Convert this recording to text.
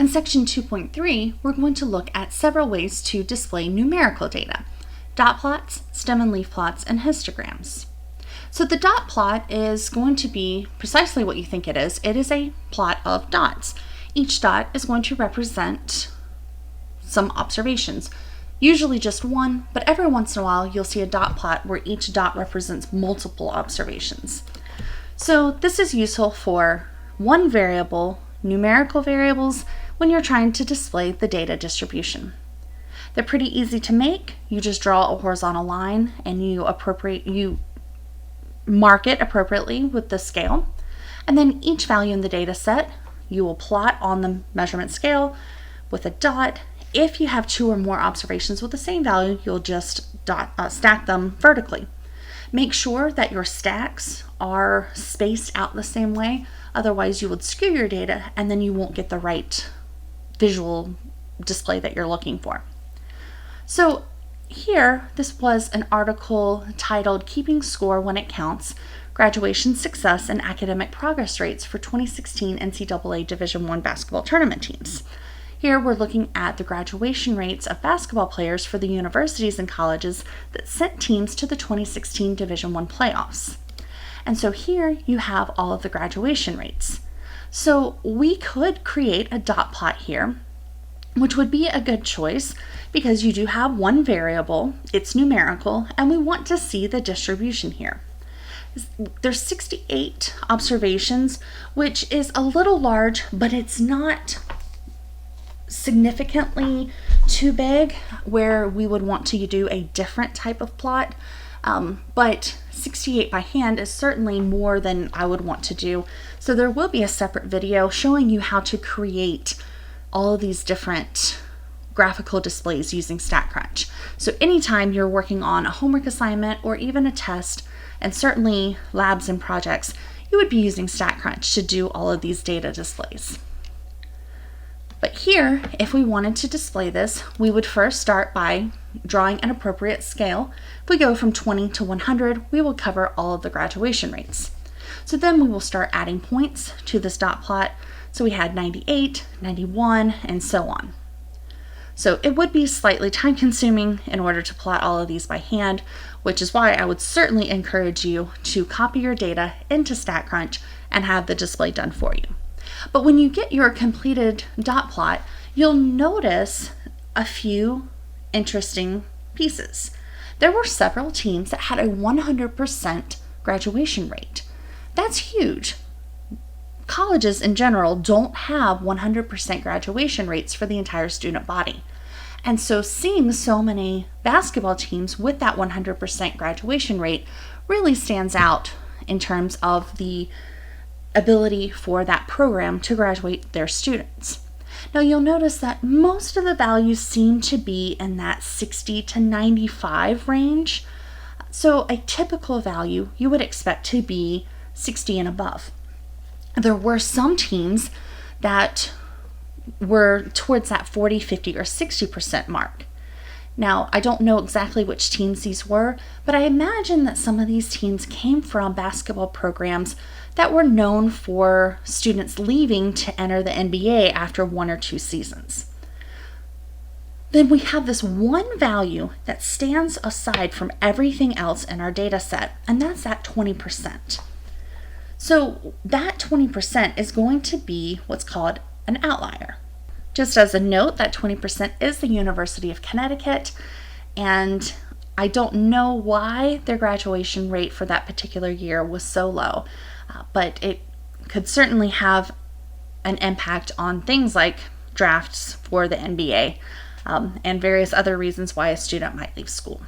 In section 2.3, we're going to look at several ways to display numerical data: dot plots, stem and leaf plots, and histograms. So the dot plot is going to be precisely what you think it is. It is a plot of dots. Each dot is going to represent some observations, usually just one, but every once in a while you'll see a dot plot where each dot represents multiple observations. So this is useful for one variable, numerical variables, when you're trying to display the data distribution. They're pretty easy to make. You just draw a horizontal line and you mark it appropriately with the scale, and then each value in the data set you will plot on the measurement scale with a dot. If you have two or more observations with the same value, you'll just stack them vertically. Make sure that your stacks are spaced out the same way, otherwise you would skew your data and then you won't get the right visual display that you're looking for. So here, this was an article titled "Keeping Score When It Counts: Graduation Success and Academic Progress Rates for 2016 NCAA Division I Basketball Tournament Teams." Here we're looking at the graduation rates of basketball players for the universities and colleges that sent teams to the 2016 Division I playoffs. And so here you have all of the graduation rates. So we could create a dot plot here, which would be a good choice because you do have one variable, it's numerical, and we want to see the distribution here. There's 68 observations, which is a little large, but it's not significantly too big where we would want to do a different type of plot. But 68 by hand is certainly more than I would want to do. So there will be a separate video showing you how to create all of these different graphical displays using StatCrunch. So anytime you're working on a homework assignment or even a test, and certainly labs and projects, you would be using StatCrunch to do all of these data displays. But here, if we wanted to display this, we would first start by drawing an appropriate scale. If we go from 20 to 100, we will cover all of the graduation rates. So then we will start adding points to this dot plot. So we had 98, 91, and so on. So it would be slightly time consuming in order to plot all of these by hand, which is why I would certainly encourage you to copy your data into StatCrunch and have the display done for you. But when you get your completed dot plot, you'll notice a few interesting pieces. There were several teams that had a 100% graduation rate. That's huge. Colleges in general don't have 100% graduation rates for the entire student body. And so seeing so many basketball teams with that 100% graduation rate really stands out in terms of the ability for that program to graduate their students. Now you'll notice that most of the values seem to be in that 60 to 95 range. So a typical value you would expect to be 60 and above. There were some teams that were towards that 40, 50, or 60% mark. Now, I don't know exactly which teams these were, but I imagine that some of these teams came from basketball programs that were known for students leaving to enter the NBA after 1 or 2 seasons. Then we have this one value that stands aside from everything else in our data set, and that's that 20%. So that 20% is going to be what's called an outlier. Just as a note, that 20% is the University of Connecticut, and I don't know why their graduation rate for that particular year was so low, but it could certainly have an impact on things like drafts for the NBA and various other reasons why a student might leave school.